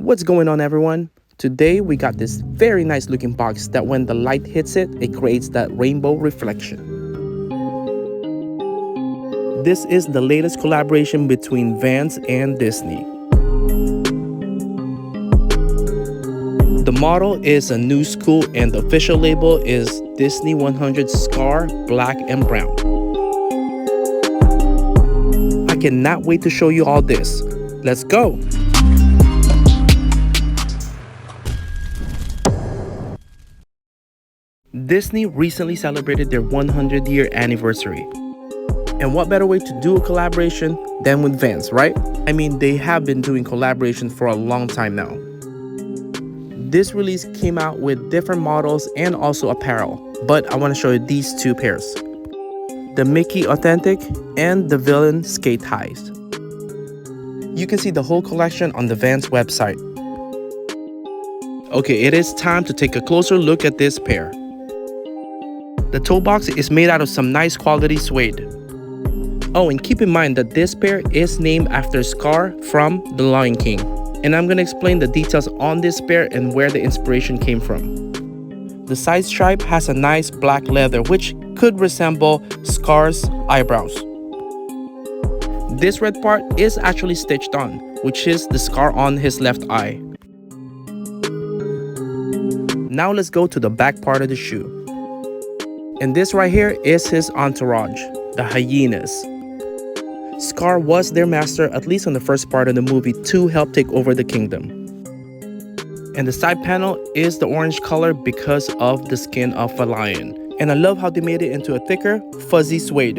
What's going on, everyone? Today we got this very nice looking box that when the light hits it, it creates that rainbow reflection. This is the latest collaboration between Vans and Disney. The model is a Knu Skool and the official label is Disney 100 Scar Black and Brown. I cannot wait to show you all this. Let's go! Disney recently celebrated their 100-year anniversary. And what better way to do a collaboration than with Vans, right? I mean, they have been doing collaborations for a long time now. This release came out with different models and also apparel, but I want to show you these two pairs. The Mickey Authentic and the Villain Skate Highs. You can see the whole collection on the Vans website. Okay, it is time to take a closer look at this pair. The toe box is made out of some nice quality suede. Oh, and keep in mind that this pair is named after Scar from The Lion King. And I'm going to explain the details on this pair and where the inspiration came from. The side stripe has a nice black leather which could resemble Scar's eyebrows. This red part is actually stitched on, which is the scar on his left eye. Now let's go to the back part of the shoe. And this right here is his entourage, the hyenas. Scar was their master, at least on the first part of the movie, to help take over the kingdom. And the side panel is the orange color because of the skin of a lion. And I love how they made it into a thicker, fuzzy suede.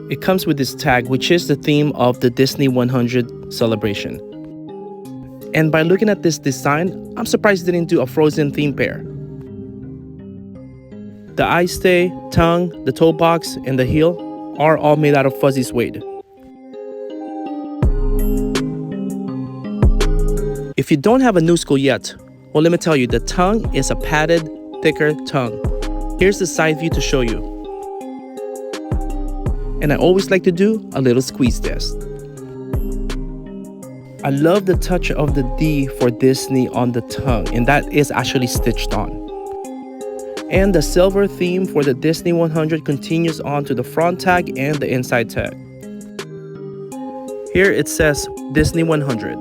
It comes with this tag, which is the theme of the Disney 100 celebration. And by looking at this design, I'm surprised they didn't do a Frozen theme pair. The eye stay, tongue, the toe box, and the heel are all made out of fuzzy suede. If you don't have a Knu Skool yet, well, let me tell you, the tongue is a padded, thicker tongue. Here's the side view to show you. And I always like to do a little squeeze test. I love the touch of the D for Disney on the tongue, and that is actually stitched on. And the silver theme for the Disney 100 continues on to the front tag and the inside tag. Here it says Disney 100.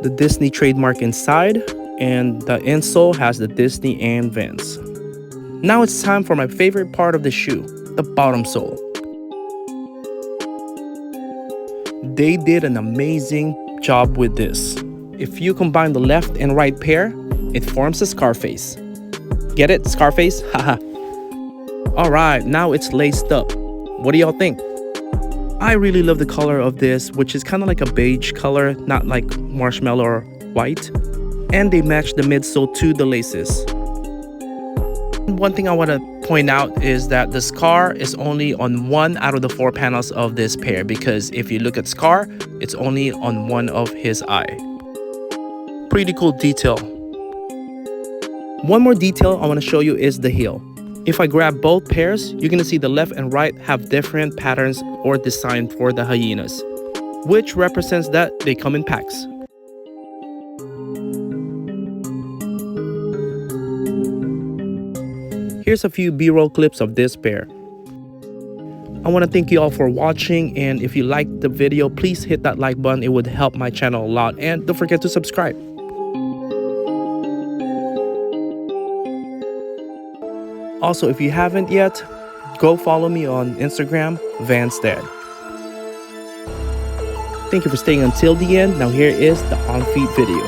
The Disney trademark inside, and the insole has the Disney and Vans. Now it's time for my favorite part of the shoe, the bottom sole. They did an amazing job with this. If you combine the left and right pair, it forms a scar face. Get it? Scarface? Haha. Alright, now it's laced up. What do y'all think? I really love the color of this, which is kind of like a beige color, not like marshmallow or white. And they match the midsole to the laces. One thing I want to point out is that the scar is only on one out of the 4 panels of this pair, because if you look at Scar, it's only on one of his eye. Pretty cool detail. One more detail I want to show you is the heel. If I grab both pairs, you're going to see the left and right have different patterns or design for the hyenas, which represents that they come in packs. Here's a few B-roll clips of this pair. I want to thank you all for watching, and if you liked the video, please hit that like button. It would help my channel a lot, and don't forget to subscribe. Also, if you haven't yet, go follow me on Instagram, VansDad. Thank you for staying until the end. Now here is the on-feet video.